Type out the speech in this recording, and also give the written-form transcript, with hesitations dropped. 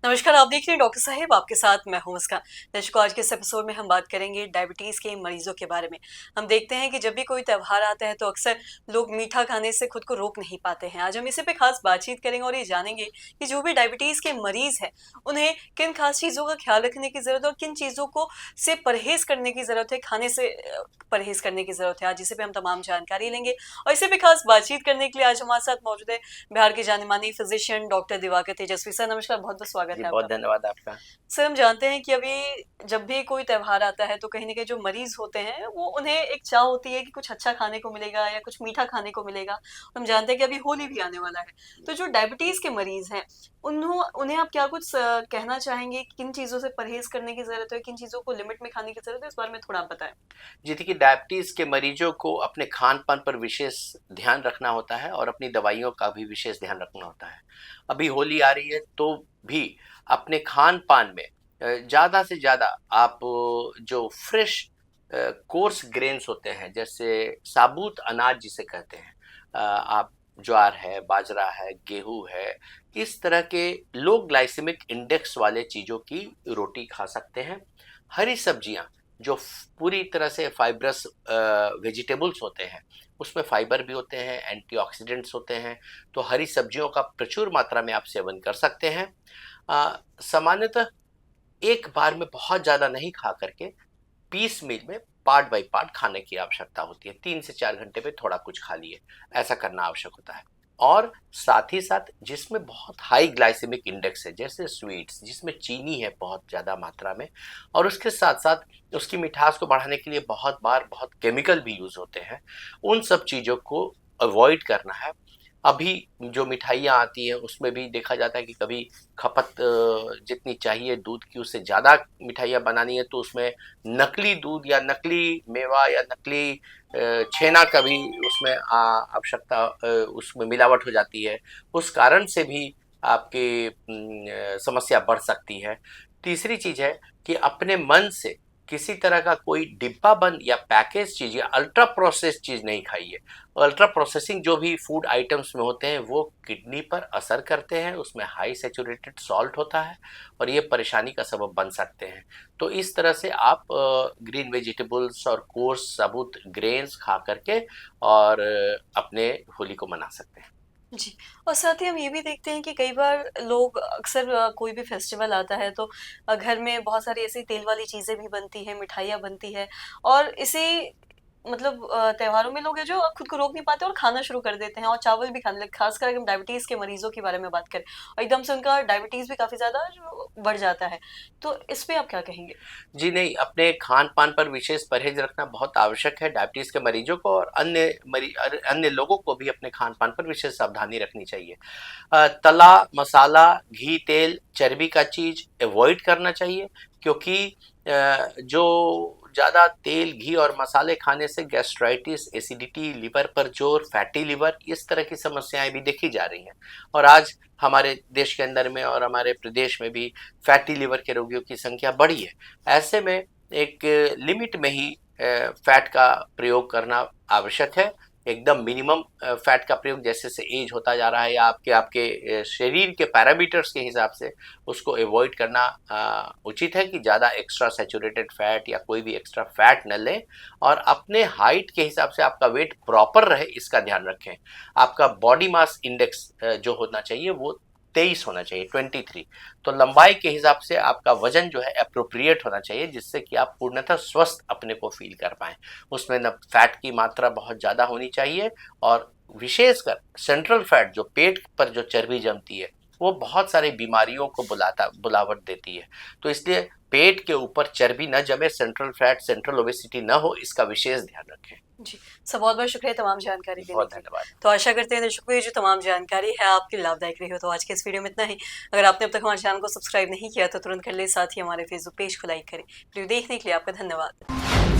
नमस्कार, आप देख रहे हैं डॉक्टर साहिब, आपके साथ मैं हूं मुस्कान। दर्शकों, आज के इस एपिसोड में हम बात करेंगे डायबिटीज़ के मरीजों के बारे में। हम देखते हैं कि जब भी कोई त्योहार आता है तो अक्सर लोग मीठा खाने से खुद को रोक नहीं पाते हैं। आज हम इसी पे खास बातचीत करेंगे और ये जानेंगे कि जो भी डायबिटीज़ के मरीज हैं, उन्हें किन खास चीज़ों का ख्याल रखने की ज़रूरत है और किन चीज़ों को से परहेज़ करने की ज़रूरत है, खाने से परहेज़ करने की ज़रूरत है। आज इसी पे हम तमाम जानकारी लेंगे और इसी पे खास बातचीत करने के लिए आज हमारे साथ मौजूद है बिहार के जाने-माने फिजिशियन डॉक्टर दिवाकर तेजस्वी सर। नमस्कार, बहुत-बहुत स्वागत जी, है बहुत आपका। धन्यवाद आपका। सर, हम जानते हैं कि अभी जब भी कोई त्योहार आता है तो कहीं न कहीं जो मरीज़ होते हैं वो उन्हें एक चाह होती है कि कुछ अच्छा खाने को मिलेगा या कुछ मीठा खाने को मिलेगा। हम जानते हैं कि अभी होली भी आने वाला है। तो जो डायबिटीज़ के मरीज़ हैं, उन्हें आप क्या कुछ कहना चाहेंगे कि किन चीज़ों से परहेज़ करने की ज़रूरत है, किन चीज़ों को लिमिट में खाने की ज़रूरत है? इस बारे में थोड़ा आप बताएँ। जी, देखिए डायबिटीज़ के मरीजों को अपने खान-पान पर विशेष ध्यान रखना होता है और अपनी दवाइयों का भी विशेष ध्यान रखना होता है। अभी होली आ रही है तो भी अपने खान-पान में ज़्यादा से ज़्यादा आप जो फ्रेश कोर्स ग्रेन्स होते हैं, जैसे साबुत अनाज जिसे कहते हैं, आप ज्वार है, बाजरा है, गेहूँ है, इस तरह के लो ग्लाइसेमिक इंडेक्स वाले चीज़ों की रोटी खा सकते हैं। हरी सब्जियाँ जो पूरी तरह से फाइब्रस वेजिटेबल्स होते हैं, उसमें फाइबर भी होते हैं, एंटीऑक्सीडेंट्स होते हैं, तो हरी सब्जियों का प्रचुर मात्रा में आप सेवन कर सकते हैं। सामान्यतः एक बार में बहुत ज़्यादा नहीं खा करके पीस मील में पार्ट बाय पार्ट खाने की आवश्यकता होती है। 3 से 4 घंटे में थोड़ा कुछ खा लिए, ऐसा करना आवश्यक होता है। और साथ ही साथ जिसमें बहुत हाई ग्लाइसेमिक इंडेक्स है, जैसे स्वीट्स जिसमें चीनी है बहुत ज़्यादा मात्रा में, और उसके साथ-साथ उसकी मिठास को बढ़ाने के लिए बहुत बार बहुत केमिकल भी यूज़ होते हैं। उन सब चीज़ों को अवॉइड करना है। अभी जो मिठाइयाँ आती हैं उसमें भी देखा जाता है कि कभी खपत जितनी चाहिए दूध की उससे ज़्यादा मिठाइयाँ बनानी है तो उसमें नकली दूध या नकली मेवा या नकली छेना का भी उसमें आवश्यकता उसमें मिलावट हो जाती है। उस कारण से भी आपकी समस्या बढ़ सकती है। तीसरी चीज़ है कि अपने मन से किसी तरह का कोई डिब्बा बंद या पैकेज चीज़ या अल्ट्रा प्रोसेस्ड चीज़ नहीं खाइए। अल्ट्रा प्रोसेसिंग जो भी फूड आइटम्स में होते हैं वो किडनी पर असर करते हैं, उसमें हाई सैचुरेटेड सॉल्ट होता है और ये परेशानी का सबब बन सकते हैं। तो इस तरह से आप ग्रीन वेजिटेबल्स और कोर्स साबुत ग्रेन्स खा करके और अपने होली को मना सकते हैं। जी, और साथ ही हम ये भी देखते हैं कि कई बार लोग अक्सर कोई भी फेस्टिवल आता है तो घर में बहुत सारी ऐसी तेल वाली चीज़ें भी बनती हैं, मिठाइयाँ बनती हैं और इसी मतलब त्योहारों में लोग हैं जो खुद को रोक नहीं पाते और खाना शुरू कर देते हैं और चावल भी खाने लगे। ख़ासकर अगर हम डायबिटीज़ के मरीज़ों के बारे में बात करें और एकदम से उनका डायबिटीज़ भी काफ़ी ज़्यादा जो बढ़ जाता है। तो इस पे आप क्या कहेंगे? जी नहीं, अपने खान-पान पर विशेष परहेज़ रखना बहुत आवश्यक है डायबिटीज़ के मरीजों को और अन्य लोगों को भी अपने खान-पान पर विशेष सावधानी रखनी चाहिए। तला मसाला, घी, तेल, चर्बी का चीज़ अवॉइड करना चाहिए क्योंकि जो ज़्यादा तेल, घी और मसाले खाने से गैस्ट्राइटिस, एसिडिटी, लिवर पर जोर, फैटी लिवर, इस तरह की समस्याएँ भी देखी जा रही हैं। और आज हमारे देश के अंदर में और हमारे प्रदेश में भी फैटी लिवर के रोगियों की संख्या बढ़ी है। ऐसे में एक लिमिट में ही फैट का प्रयोग करना आवश्यक है। एकदम मिनिमम फैट का प्रयोग जैसे-जैसे ऐज होता जा रहा है या आपके आपके शरीर के पैरामीटर्स के हिसाब से उसको अवॉइड करना उचित है कि ज़्यादा एक्स्ट्रा सैचुरेटेड फैट या कोई भी एक्स्ट्रा फैट न लें और अपने हाइट के हिसाब से आपका वेट प्रॉपर रहे इसका ध्यान रखें। आपका बॉडी मास इंडेक्स जो होना चाहिए वो 23 होना चाहिए, 23। तो लंबाई के हिसाब से आपका वजन जो है एप्रोप्रिएट होना चाहिए जिससे कि आप पूर्णतः स्वस्थ अपने को फील कर पाएँ। उसमें ना फैट की मात्रा बहुत ज़्यादा होनी चाहिए और विशेषकर सेंट्रल फैट जो पेट पर जो चर्बी जमती है, वो बहुत सारी बीमारियों को बुलावट देती है। तो इसलिए पेट के ऊपर चर्बी न जमे, सेंट्रल फैट, सेंट्रल ओबेसिटी न हो, इसका विशेष ध्यान रखें। जी, सर बहुत-बहुत शुक्रिया तमाम जानकारी देने बहुत के लिए। धन्यवाद। तो आशा करते हैं दर्शकों को ये जो तमाम जानकारी है आपके लाभदायक रही हो। तो आज के इस वीडियो में इतना ही। अगर आपने अब तक हमारे चैनल को सब्सक्राइब नहीं किया तो तुरंत कर लें, साथ ही हमारे फेसबुक पेज को लाइक करें। वीडियो देखने के लिए आपका धन्यवाद।